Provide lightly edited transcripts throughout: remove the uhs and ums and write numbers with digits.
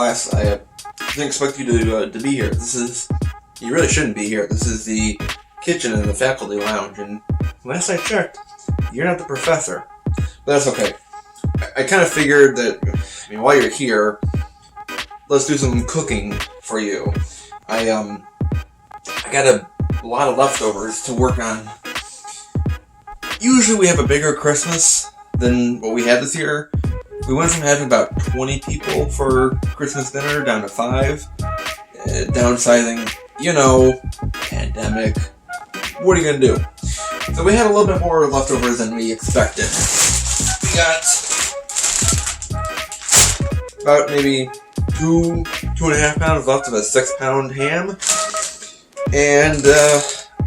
class. I didn't expect you to be here. You really shouldn't be here. This is the kitchen in the faculty lounge, and last I checked, you're not the professor. But that's okay. I kind of figured that, while you're here, let's do some cooking for you. I got a lot of leftovers to work on. Usually we have a bigger Christmas than what we had this year. We went from having about 20 people for Christmas dinner down to 5. Downsizing, pandemic. What are you gonna do? So we had a little bit more leftovers than we expected. We got about maybe 2.5 pounds left of a 6-pound ham. And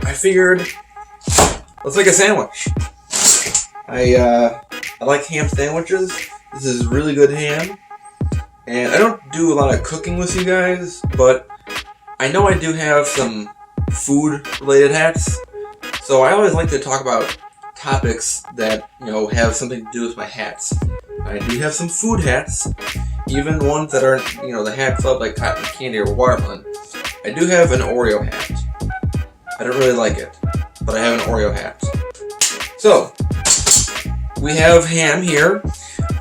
I figured, let's make a sandwich. I like ham sandwiches. This is really good ham. And I don't do a lot of cooking with you guys, but I know I do have some food-related hats. So I always like to talk about topics that, have something to do with my hats. I do have some food hats, even ones that aren't, the Hat Club like cotton candy or watermelon. I do have an Oreo hat. I don't really like it, but I have an Oreo hat. So, we have ham here.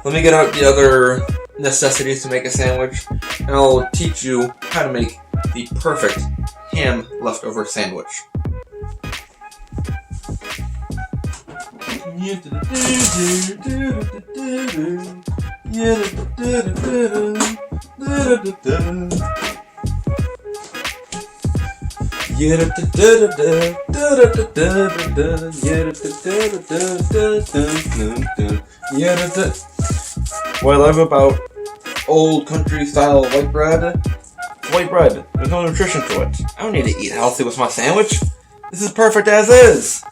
Let me get out the other necessities to make a sandwich, and I'll teach you how to make the perfect ham leftover sandwich. What I love about old country style white bread, there's no nutrition to it. I don't need to eat healthy with my sandwich. This is perfect as is.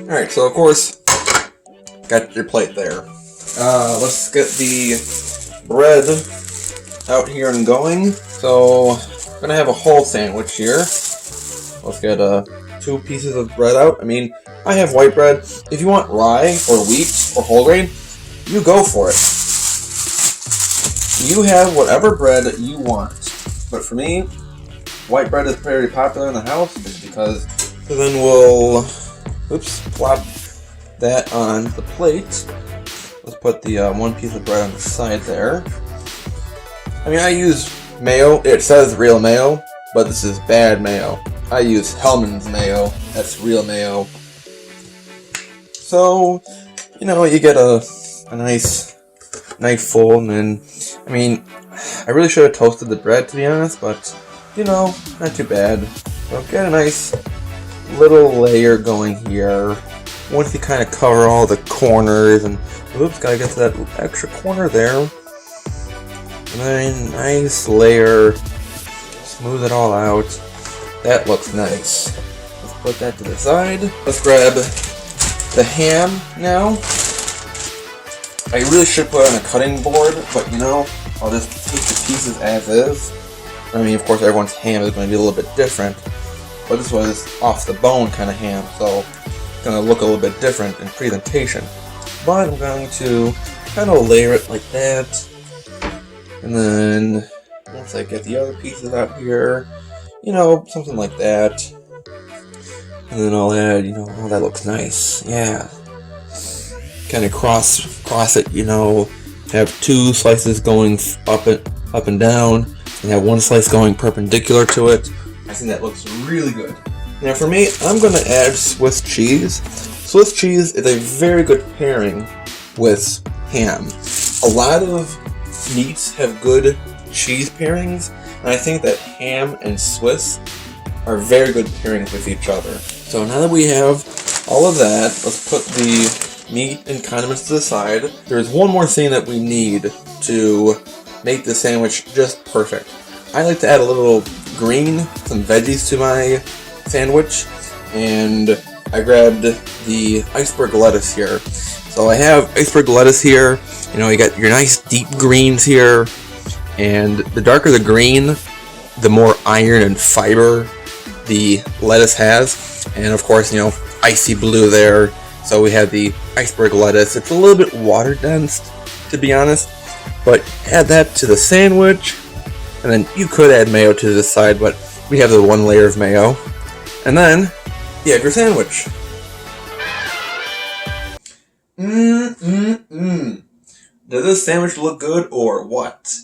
Alright, so of course, got your plate there. Let's get the bread out here and going. So, I'm gonna have a whole sandwich here. Let's get 2 pieces of bread out. I have white bread. If you want rye or wheat or whole grain, you go for it. You have whatever bread you want. But for me, white bread is very popular in the house just because. So then we'll, plop that on the plate. Let's put the 1 piece of bread on the side there. I use mayo. It says real mayo, but this is bad mayo. I use Hellman's mayo. That's real mayo. So, you get a nice knife full, and then, I really should have toasted the bread, to be honest, but, not too bad. So get a nice little layer going here. Once you kind of cover all the corners, and, gotta get to that extra corner there. And then, nice layer, smooth it all out. That looks nice. Let's put that to the side. Let's grab the ham now. I really should put it on a cutting board, but I'll just take the pieces as is. Of course, everyone's ham is going to be a little bit different, but this was off the bone kind of ham, so it's going to look a little bit different in presentation. But I'm going to kind of layer it like that, and then once I get the other pieces out here, something like that. And then I'll add, oh, that looks nice. Yeah. Kind of cross it, have 2 slices going up and down, and have 1 slice going perpendicular to it. I think that looks really good. Now for me, I'm going to add Swiss cheese. Swiss cheese is a very good pairing with ham. A lot of meats have good cheese pairings, and I think that ham and Swiss are very good pairings with each other. So now that we have all of that, let's put the meat and condiments to the side. There's one more thing that we need to make the sandwich just perfect. I like to add a little green, some veggies to my sandwich, and I grabbed the iceberg lettuce here. So I have iceberg lettuce here. You got your nice deep greens here. And the darker the green, the more iron and fiber the lettuce has. And of course, you know, icy blue there. So we have the iceberg lettuce. It's a little bit water dense, to be honest. But add that to the sandwich. And then you could add mayo to the side, but we have the one layer of mayo. And then you have your sandwich. Does this sandwich look good or what?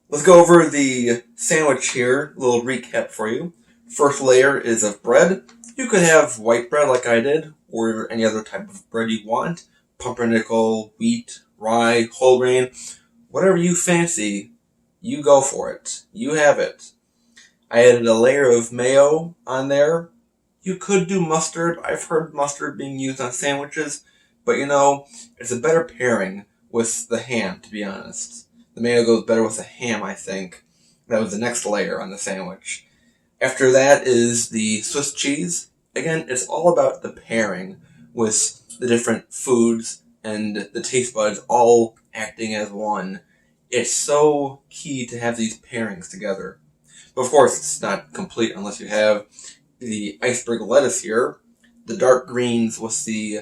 Let's go over the sandwich here. A little recap for you. First layer is of bread. You could have white bread like I did, or any other type of bread you want. Pumpernickel, wheat, rye, whole grain, whatever you fancy, you go for it. You have it. I added a layer of mayo on there. You could do mustard. I've heard mustard being used on sandwiches, but you know, it's a better pairing with the ham, to be honest. The mayo goes better with the ham, I think. That was the next layer on the sandwich. After that is the Swiss cheese. Again, it's all about the pairing with the different foods and the taste buds all acting as one. It's so key to have these pairings together. But of course, it's not complete unless you have the iceberg lettuce here. The dark greens with the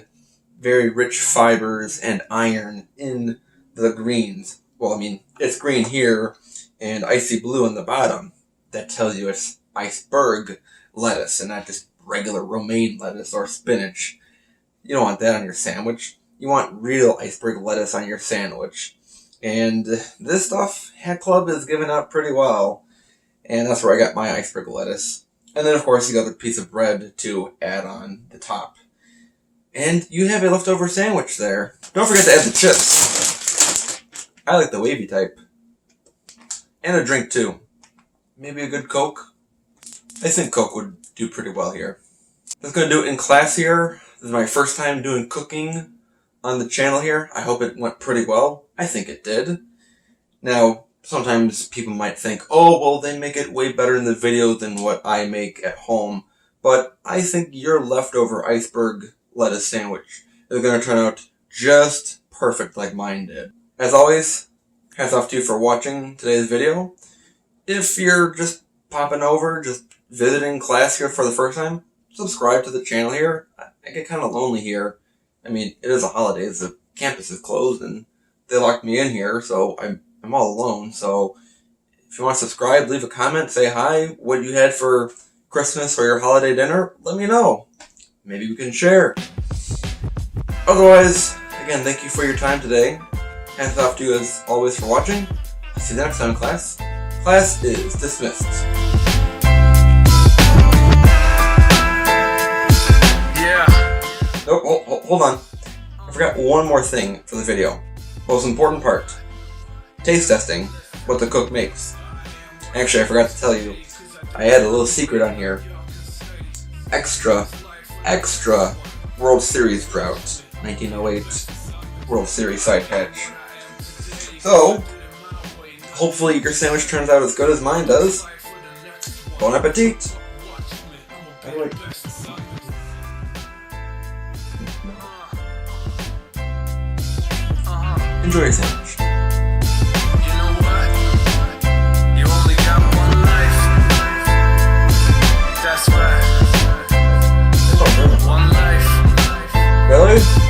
very rich fibers and iron in the greens. Well, I mean, it's green here and icy blue on the bottom. That tells you it's iceberg lettuce and not just regular romaine lettuce or spinach. You don't want that on your sandwich. You want real iceberg lettuce on your sandwich. And this stuff, Hat Club is giving out pretty well. And that's where I got my iceberg lettuce. And then, of course, you got the piece of bread to add on the top. And you have a leftover sandwich there. Don't forget to add the chips. I like the wavy type. And a drink, too. Maybe a good Coke. I think Coke would do pretty well here. I was going to do it in class here. This is my first time doing cooking on the channel here. I hope it went pretty well. I think it did. Now, sometimes people might think, oh, well, they make it way better in the video than what I make at home. But I think your leftover iceberg lettuce sandwich is going to turn out just perfect like mine did. As always, hats off to you for watching today's video. If you're just popping over, just visiting class here for the first time, subscribe to the channel here. I get kind of lonely here. I mean, it is the holidays, the campus is closed, and they locked me in here, so I'm all alone. So if you want to subscribe, leave a comment, say hi, what you had for Christmas or your holiday dinner, let me know. Maybe we can share. Otherwise, again, thank you for your time today. Hats off to you as always for watching. I'll see you next time, class. Class is dismissed. Oh, hold on. I forgot one more thing for the video. Most important part. Taste testing what the cook makes. Actually, I forgot to tell you. I had a little secret on here. Extra World Series drought. 1908 World Series side hatch. So, hopefully your sandwich turns out as good as mine does. Bon appetit! Anyway. Enjoy your sandwich. You know what? You only got one life. That's right. One life. Really?